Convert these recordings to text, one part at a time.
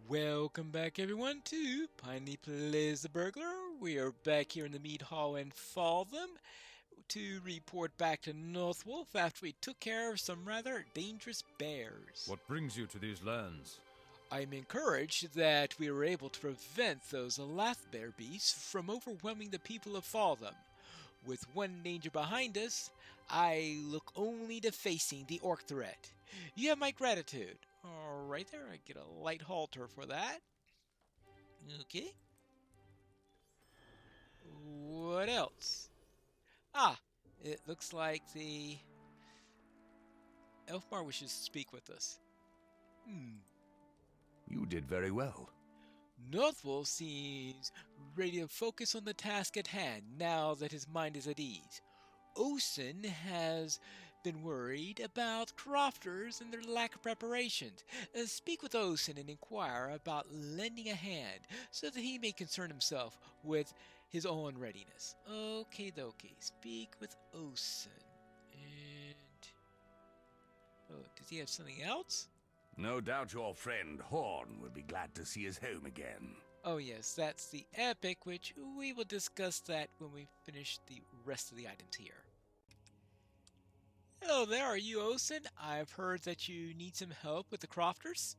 Welcome back everyone to Pineleaf Plays the Burglar. We are back here in the mead hall in Faltham to report back to Northwolf after we took care of some rather dangerous bears. What brings you to these lands? I'm encouraged that we were able to prevent those lath bear beasts from overwhelming the people of Faltham. With one danger behind us, I look only to facing the orc threat. You have my gratitude. Alright there, I get a light halter for that. Okay. What else? Ah, it looks like the Elfmar wishes to speak with us. You did very well. Northwolf seems ready to focus on the task at hand now that his mind is at ease. Osen has been worried about crofters and their lack of preparations. Speak with Osen and inquire about lending a hand so that he may concern himself with his own readiness. Okay, dokie. Speak with Osen. And... oh, does he have something else? No doubt your friend Horn will be glad to see his home again. Oh yes, that's the epic, which we will discuss that when we finish the rest of the items here. Hello there, are you Osen? I've heard that you need some help with the crofters.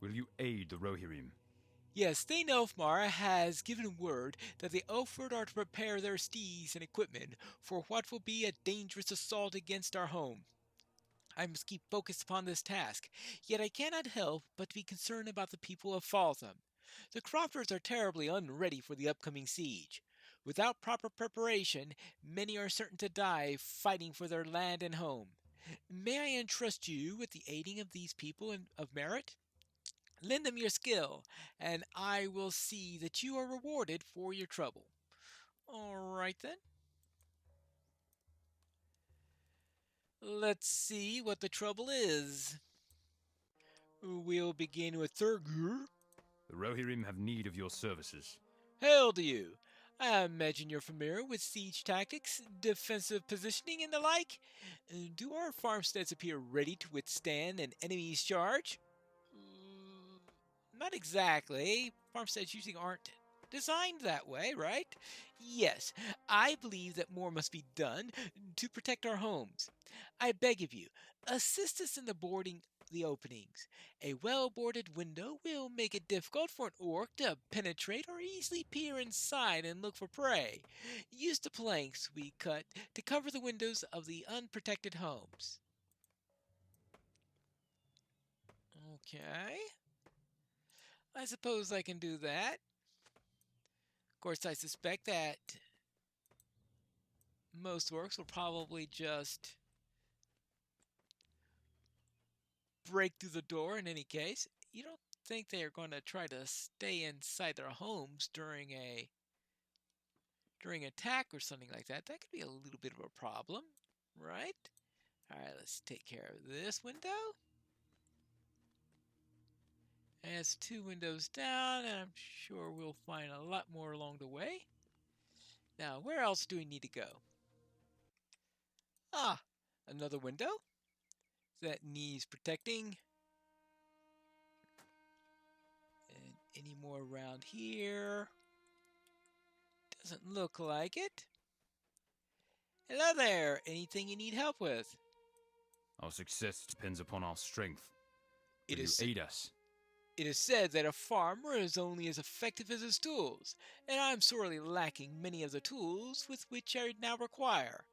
Will you aid the Rohirrim? Yes, Thane Elfmar has given word that the Elford are to prepare their steeds and equipment for what will be a dangerous assault against our home. I must keep focused upon this task, yet I cannot help but be concerned about the people of Faltham. The crofters are terribly unready for the upcoming siege. Without proper preparation, many are certain to die fighting for their land and home. May I entrust you with the aiding of these people of merit? Lend them your skill, and I will see that you are rewarded for your trouble. All right then. Let's see what the trouble is. We'll begin with Thurgur. The Rohirrim have need of your services. Hail to you! I imagine you're familiar with siege tactics, defensive positioning, and the like. Do our farmsteads appear ready to withstand an enemy's charge? Not exactly. Farmsteads usually aren't designed that way, right? Yes, I believe that more must be done to protect our homes. I beg of you, assist us in boarding the openings. A well-boarded window will make it difficult for an orc to penetrate or easily peer inside and look for prey. Use the planks we cut to cover the windows of the unprotected homes. Okay. I suppose I can do that. Of course, I suspect that most orcs will probably just break through the door in any case. You don't think they are going to try to stay inside their homes during attack or something like that? That could be a little bit of a problem, right? All right, let's take care of this window. And it's 2 windows down, and I'm sure we'll find a lot more along the way. Now, where else do we need to go? Ah, another window that needs protecting. And any more around here? Doesn't look like it. Hello there, anything you need help with? Our success depends upon our strength. It Will is you aid us? It is said that a farmer is only as effective as his tools, and I am sorely lacking many of the tools with which I now require.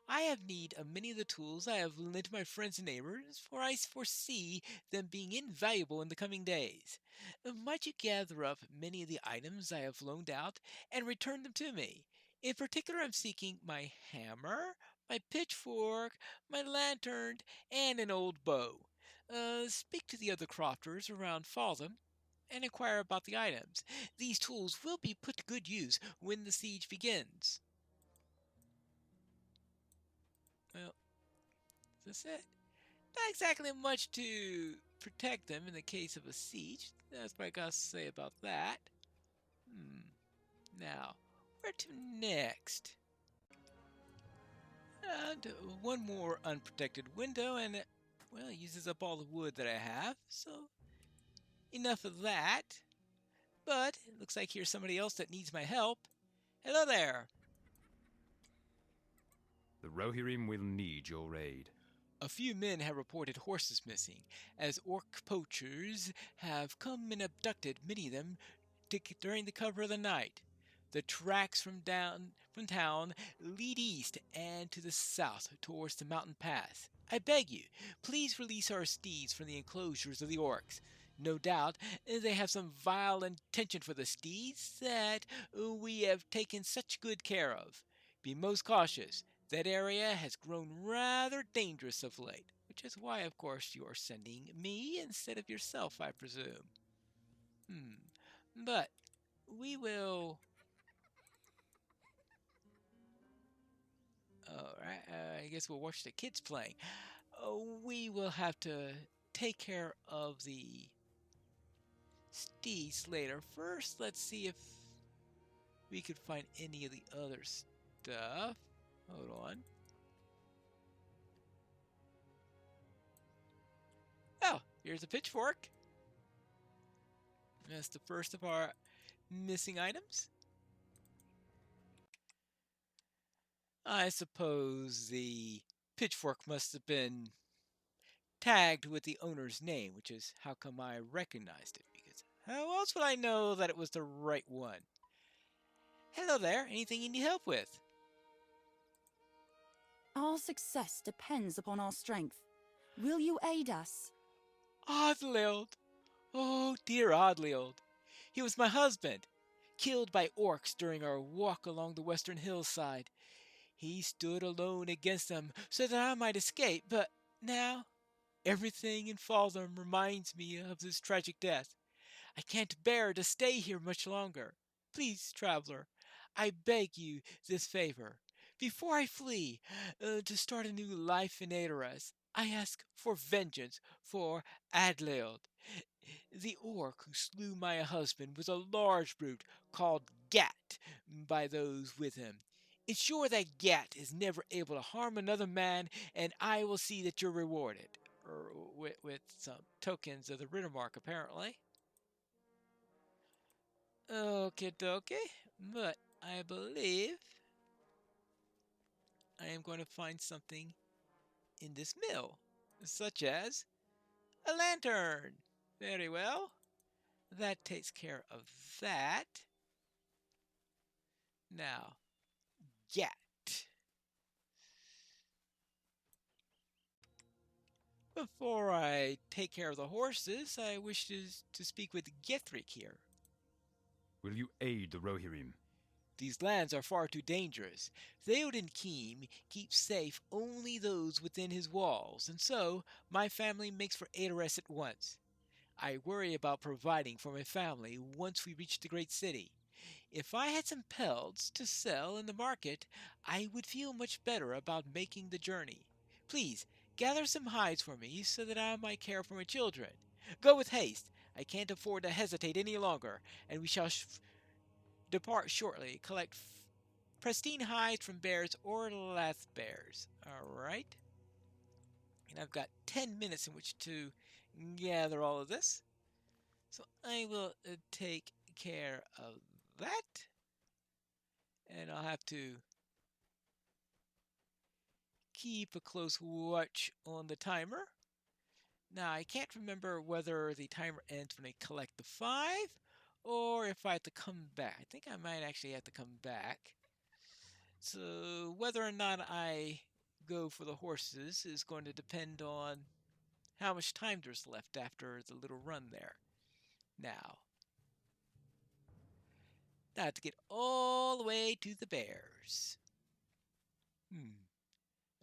I have need of many of the tools I have lent to my friends and neighbors, for I foresee them being invaluable in the coming days. Might you gather up many of the items I have loaned out and return them to me? In particular, I'm seeking my hammer, my pitchfork, my lantern, and an old bow. Speak to the other crofters around Faltham and inquire about the items. These tools will be put to good use when the siege begins. Well, that's it. Not exactly much to protect them in the case of a siege. That's what I got to say about that. Now, where to next? And one more unprotected window, and it, well, it uses up all the wood that I have, so enough of that. But it looks like here's somebody else that needs my help. Hello there. The Rohirrim will need your aid. A few men have reported horses missing, as orc poachers have come and abducted many of them during the cover of the night. The tracks from town lead east and to the south towards the mountain pass. I beg you, please release our steeds from the enclosures of the orcs. No doubt they have some vile intention for the steeds that we have taken such good care of. Be most cautious. That area has grown rather dangerous of late, which is why, of course, you are sending me instead of yourself, I presume. But we will... Alright, I guess we'll watch the kids playing. We will have to take care of the steeds later. First, let's see if we could find any of the other stuff. Hold on. Oh, here's a pitchfork. That's the first of our missing items. I suppose the pitchfork must have been tagged with the owner's name, which is how come I recognized it, because how else would I know that it was the right one? Hello there, anything you need help with? Our success depends upon our strength. Will you aid us? Odlild! Oh, dear Odlild. He was my husband, killed by orcs during our walk along the western hillside. He stood alone against them so that I might escape, but now everything in Faltham reminds me of this tragic death. I can't bear to stay here much longer. Please, traveler, I beg you this favor. Before I flee to start a new life in Aedoras, I ask for vengeance for Adleod. The orc who slew my husband was a large brute called Gat by those with him. Ensure that Gat is never able to harm another man, and I will see that you're rewarded. With some tokens of the Rittermark, apparently. Okay, dokie. But I believe I am going to find something in this mill, such as a lantern. Very well. That takes care of that. Now, Gat. Before I take care of the horses, I wish to speak with Gethric here. Will you aid the Rohirrim? These lands are far too dangerous. Theoden Keem keeps safe only those within his walls, and so my family makes for Aedoras at once. I worry about providing for my family once we reach the great city. If I had some pelts to sell in the market, I would feel much better about making the journey. Please, gather some hides for me so that I might care for my children. Go with haste. I can't afford to hesitate any longer, and we shall depart shortly. Collect pristine hides from bears or lath bears. Alright. And I've got 10 minutes in which to gather all of this. So I will take care of that. And I'll have to keep a close watch on the timer. Now, I can't remember whether the timer ends when I collect the 5 or if I have to come back. I think I might actually have to come back. So whether or not I go for the horses is going to depend on how much time there's left after the little run there. Now I have to get all the way to the bears. And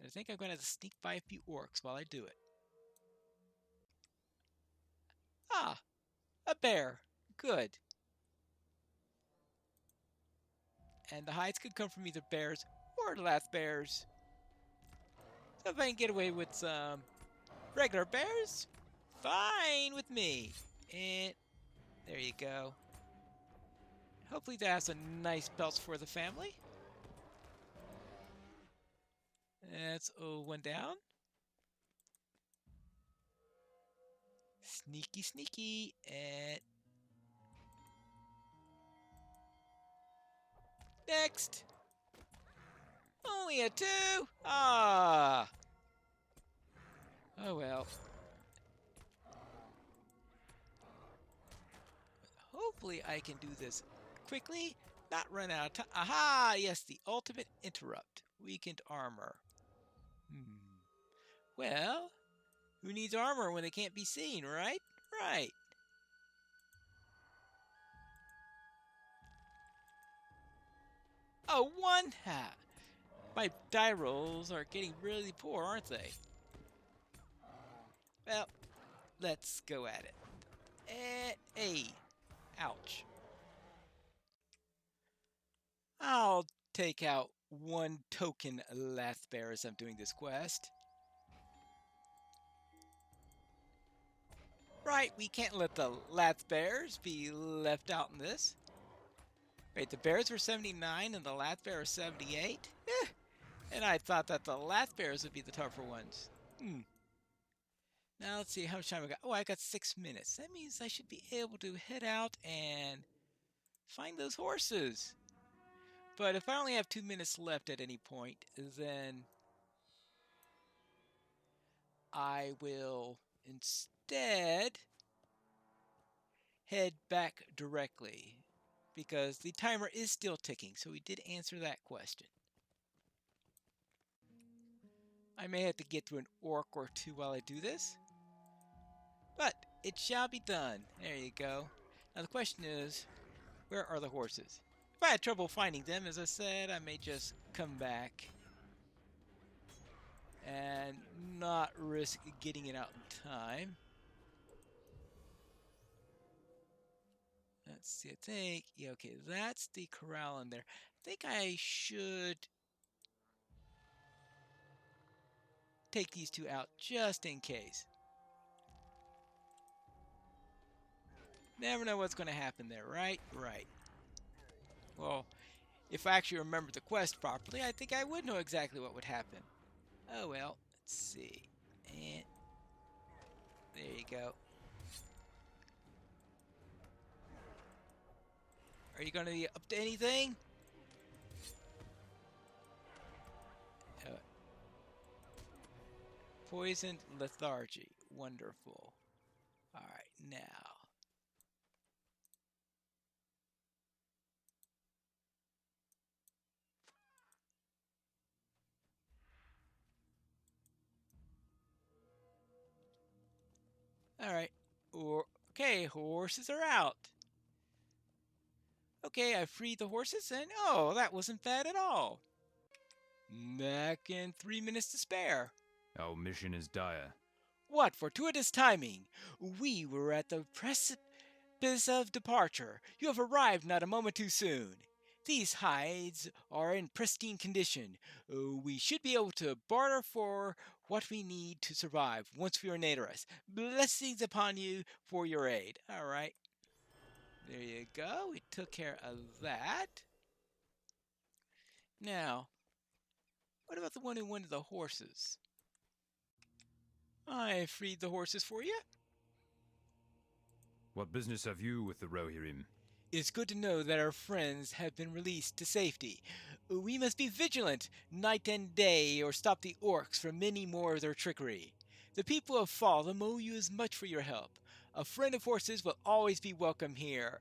I think I'm going to have to sneak by a few orcs while I do it. Ah, a bear. Good. And the hides could come from either bears or lath bears. So if I can get away with some regular bears, fine with me. And there you go. Hopefully that has some nice belts for the family. That's one down. Sneaky, sneaky, and next. Only a 2? Ah. Oh well. Hopefully I can do this quickly, not run out of time. Aha! Yes, the ultimate interrupt. Weakened armor. Well, who needs armor when they can't be seen, right? Right. Oh, 1 half. My die rolls are getting really poor, aren't they? Well, let's go at it. And A. Ouch. I'll take out 1 token Lathbear as I'm doing this quest. Right, we can't let the Lathbears be left out in this. Wait, the bears were 79 and the Lathbear are 78? Eh. And I thought that the Lathbears would be the tougher ones. Now let's see how much time I got. Oh, I got 6 minutes. That means I should be able to head out and find those horses. But if I only have 2 minutes left at any point, then I will instead head back directly because the timer is still ticking, so we did answer that question. I may have to get through an orc or 2 while I do this, but it shall be done. There you go. Now the question is, where are the horses? If I had trouble finding them, as I said, I may just come back and not risk getting it out in time. Let's see, I think, yeah, okay, that's the corral in there. I think I should take these 2 out just in case. Never know what's going to happen there, right? Right. Well, if I actually remember the quest properly, I think I would know exactly what would happen. Oh well, let's see. And there you go. Are you going to be up to anything? Poisoned lethargy. Wonderful. Alright, now. Alright. Okay, horses are out. Okay, I freed the horses and oh, that wasn't bad at all. Back in 3 minutes to spare. Our mission is dire. What fortuitous timing! We were at the precipice of departure. You have arrived not a moment too soon. These hides are in pristine condition. We should be able to barter for what we need to survive once we are Naderus. Blessings upon you for your aid. All right. There you go. We took care of that. Now, what about the one who wanted the horses? I freed the horses for you. What business have you with the Rohirrim? It's good to know that our friends have been released to safety. We must be vigilant night and day or stop the orcs from many more of their trickery. The people of Fallen owe you as much for your help. A friend of horses will always be welcome here.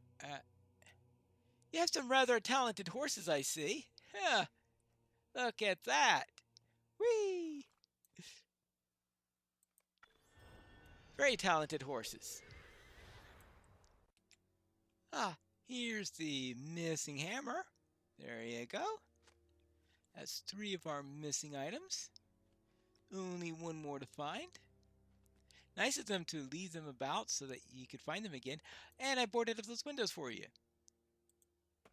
You have some rather talented horses, I see. Huh. Look at that. Whee! Very talented horses. Ah, here's the missing hammer. There you go. That's 3 of our missing items. Only 1 more to find. Nice of them to leave them about so that you could find them again. And I boarded up those windows for you.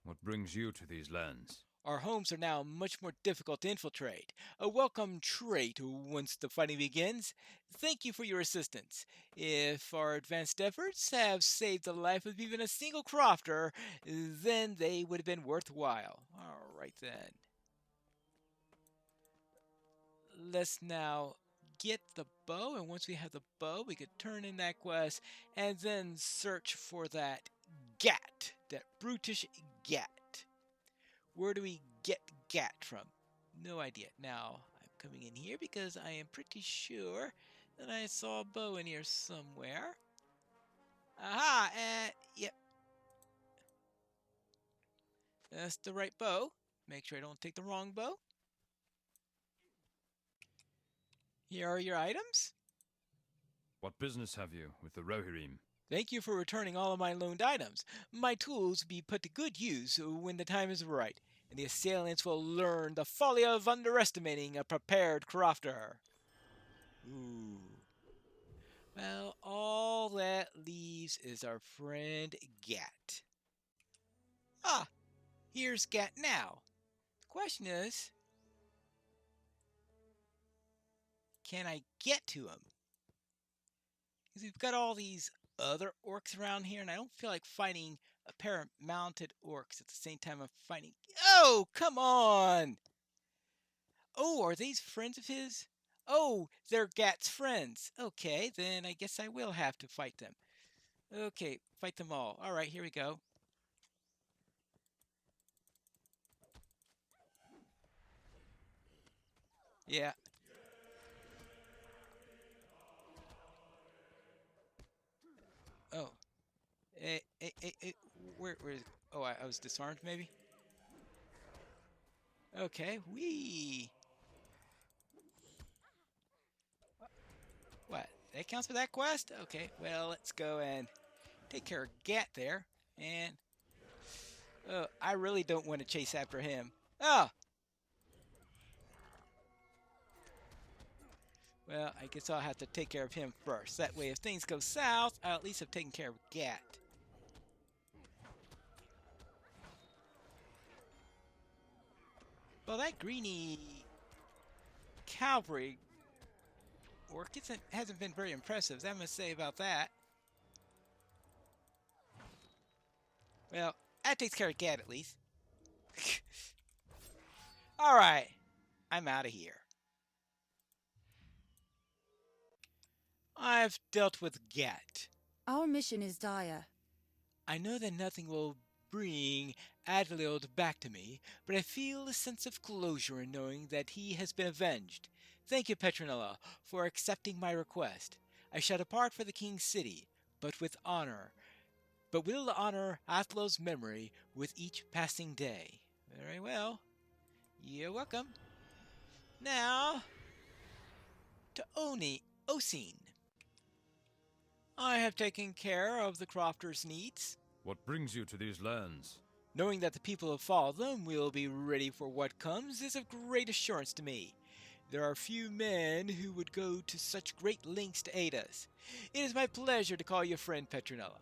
What brings you to these lands? Our homes are now much more difficult to infiltrate. A welcome trait once the fighting begins. Thank you for your assistance. If our advanced efforts have saved the life of even a single crofter, then they would have been worthwhile. All right then. Let's now get the bow, and once we have the bow, we could turn in that quest and then search for that gat, that brutish gat. Where do we get gat from? No idea. Now, I'm coming in here because I am pretty sure that I saw a bow in here somewhere. Aha! Yep. That's the right bow. Make sure I don't take the wrong bow. Here are your items. What business have you with the Rohirrim? Thank you for returning all of my loaned items. My tools will be put to good use when the time is right, and the assailants will learn the folly of underestimating a prepared crofter. Ooh. Well, all that leaves is our friend Gat. Ah, here's Gat now. The question is, can I get to him? Because we've got all these other orcs around here, and I don't feel like fighting a pair of mounted orcs at the same time I'm fighting... Oh, come on! Oh, are these friends of his? Oh, they're Gat's friends. Okay, then I guess I will have to fight them. Okay, fight them all. All right, here we go. Yeah. Oh. Where is... Oh, I was disarmed, maybe? Okay, whee! What? That counts for that quest? Okay, well, let's go and take care of Gat there. And... Oh, I really don't want to chase after him. Oh! Well, I guess I'll have to take care of him first. That way, if things go south, I'll at least have taken care of Gat. Well, that greeny cavalry orc hasn't been very impressive, I must say about that. Well, that takes care of Gat at least. Alright, I'm out of here. I've dealt with Gat. Our mission is dire. I know that nothing will bring Adalild back to me, but I feel a sense of closure in knowing that he has been avenged. Thank you, Petronella, for accepting my request. I shall depart for the king's city, but with honor. But will honor Athlow's memory with each passing day. Very well. You're welcome. Now, to Oseen. I have taken care of the crofter's needs. What brings you to these lands? Knowing that the people of Faltham will be ready for what comes is of great assurance to me. There are few men who would go to such great lengths to aid us. It is my pleasure to call you friend, Petronella.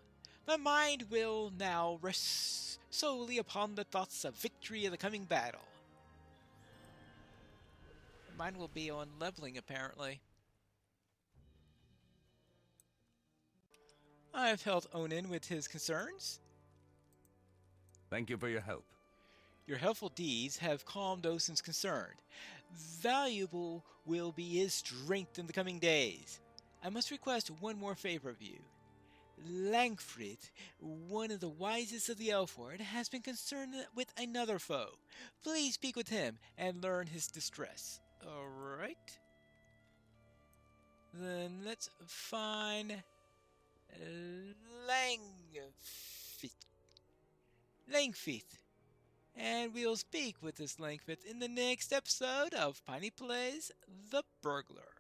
My mind will now rest solely upon the thoughts of victory in the coming battle. Mine will be on leveling, apparently. I have helped Onin with his concerns. Thank you for your help. Your helpful deeds have calmed Osin's concern. Valuable will be his strength in the coming days. I must request one more favor of you. Langfrid, one of the wisest of the Elford, has been concerned with another foe. Please speak with him and learn his distress. Alright. Then let's find Langfith. And we'll speak with this Langfith in the next episode of Piney Plays The Burglar.